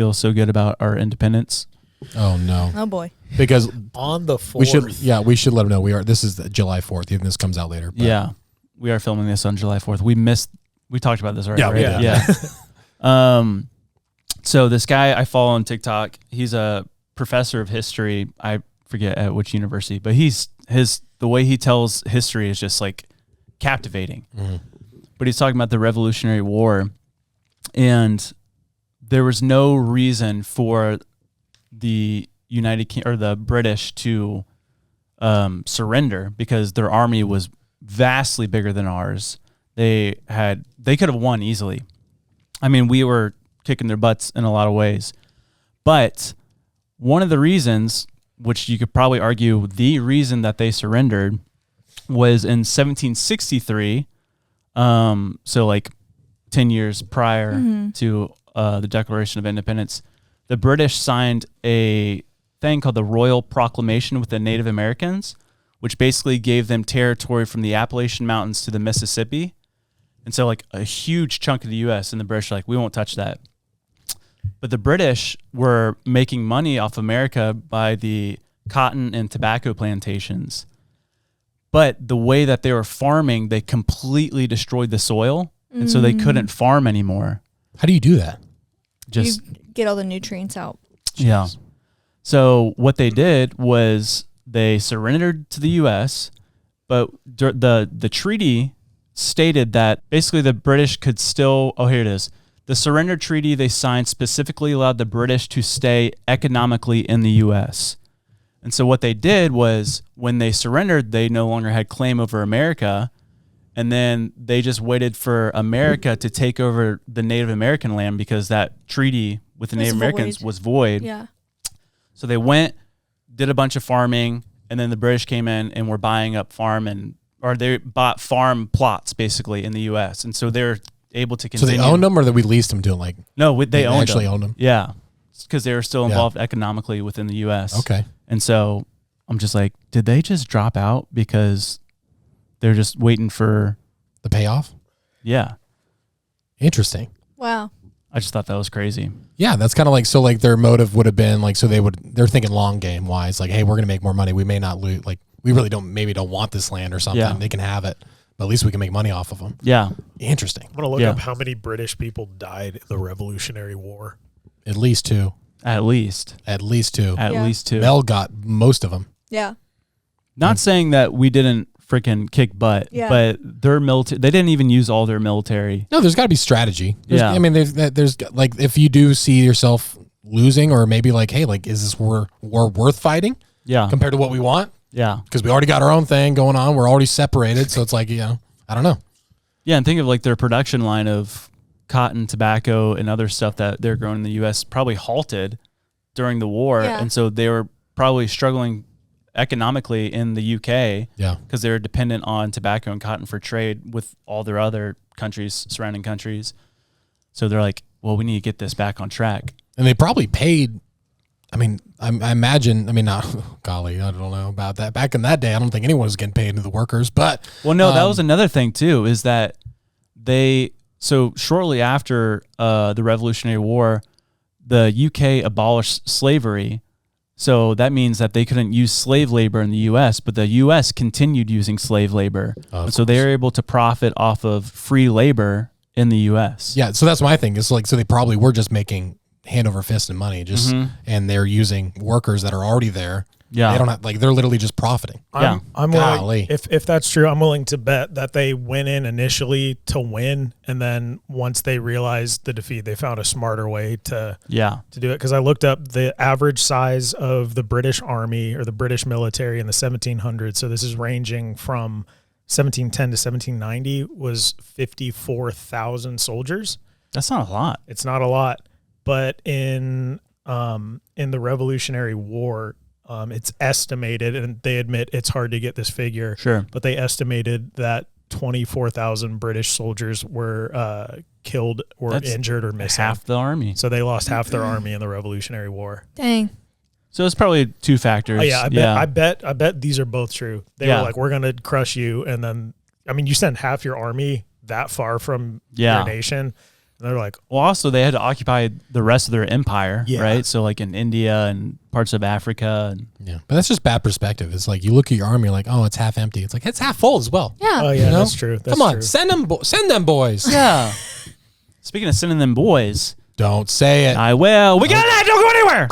feel so good about our independence. Oh no. Oh boy. Because on the 4th. we should let them know this is July 4th. Even this comes out later. But. Yeah. We are filming this on July 4th. We talked about this already. Yeah, right? we did. Yeah. So this guy I follow on TikTok, he's a professor of history. I forget at which university, but the way he tells history is just like captivating. Mm-hmm. But he's talking about the Revolutionary War, and there was no reason for the the British to surrender because their army was vastly bigger than ours. They could have won easily. I mean, we were kicking their butts in a lot of ways. But one of the reasons, which you could probably argue the reason that they surrendered, was in 1763, so like 10 years prior to the Declaration of Independence, the British signed a thing called the Royal Proclamation with the Native Americans, which basically gave them territory from the Appalachian Mountains to the Mississippi. And so like a huge chunk of the U.S. and the British are like, we won't touch that. But the British were making money off America by the cotton and tobacco plantations. But the way that they were farming, they completely destroyed the soil. And so they couldn't farm anymore. How do you do that? Just you get all the nutrients out. Yeah. So what they did was they surrendered to the U.S., but the treaty stated that basically the British could still, here it is. The surrender treaty they signed specifically allowed the British to stay economically in the U.S. And so what they did was when they surrendered, they no longer had claim over America. And then they just waited for America to take over the Native American land because that treaty with the Native Americans was void. Yeah. So they went, did a bunch of farming, and then the British came in and were buying up they bought farm plots basically in the U.S. And so they're able to continue. So they owned them, or that we leased them to them? No, they actually owned them. Yeah, because they were still involved economically within the U.S. Okay. And so I'm just like, did they just drop out because they're just waiting for the payoff? Yeah. Interesting. Wow. I just thought that was crazy. Yeah, that's kind of like, so like their motive would have been like, they're thinking long game wise, like, hey, we're going to make more money. We may not lose, like, we really don't want this land or something. Yeah. They can have it, but at least we can make money off of them. Yeah. Interesting. I'm going to look up how many British people died in the Revolutionary War. At least two. At least two. Mel got most of them. Yeah. Not saying that we didn't freaking kick butt, but their military, they didn't even use all their military. No, there's got to be strategy. Yeah. I mean, there's like, if you do see yourself losing, or maybe like, hey, like, is this war worth fighting? Yeah. Compared to what we want? Yeah. Because we already got our own thing going on. We're already separated. So it's like, I don't know. Yeah. And think of like their production line of cotton, tobacco, and other stuff that they're growing in the U.S. probably halted during the war. Yeah. And so they were probably struggling economically in the UK because they're dependent on tobacco and cotton for trade with all their other countries, surrounding countries. So they're like, well, we need to get this back on track. And they probably paid, I mean, I imagine, golly, I don't know about that. Back in that day, I don't think anyone was getting paid to the workers, but. Well, no, that was another thing too, is that so shortly after the Revolutionary War, the UK abolished slavery. So that means that they couldn't use slave labor in the U.S., but the U.S. continued using slave labor. And so they were able to profit off of free labor in the U.S. Yeah, so that's my thing. It's like, so they probably were just making hand over fist and money, and they're using workers that are already there. Yeah. They don't have, like, they're literally just profiting. I'm willing, if that's true, I'm willing to bet that they went in initially to win, and then once they realized the defeat, they found a smarter way to do it. Because I looked up the average size of the British Army or the British military in the 1700s. So this is ranging from 1710 to 1790 was 54,000 soldiers. That's not a lot. It's not a lot, but in the Revolutionary War, it's estimated, and they admit it's hard to get this figure. Sure. But they estimated that 24,000 British soldiers were killed or injured or missing. Half the army. So they lost half their army in the Revolutionary War. Dang. So it's probably two factors. Oh, yeah, I bet these are both true. They were like, we're going to crush you. And then, I mean, you send half your army that far from your nation. They're like, well, also they had to occupy the rest of their empire, right? So like in India and parts of Africa. And yeah, but that's just bad perspective. It's like you look at your army, you're like, oh, it's half empty. It's like it's half full as well. Yeah. Oh yeah, that's true. That's Come on, true. send them boys. Yeah. Speaking of sending them boys, don't say it. I will. We got it. Don't go anywhere.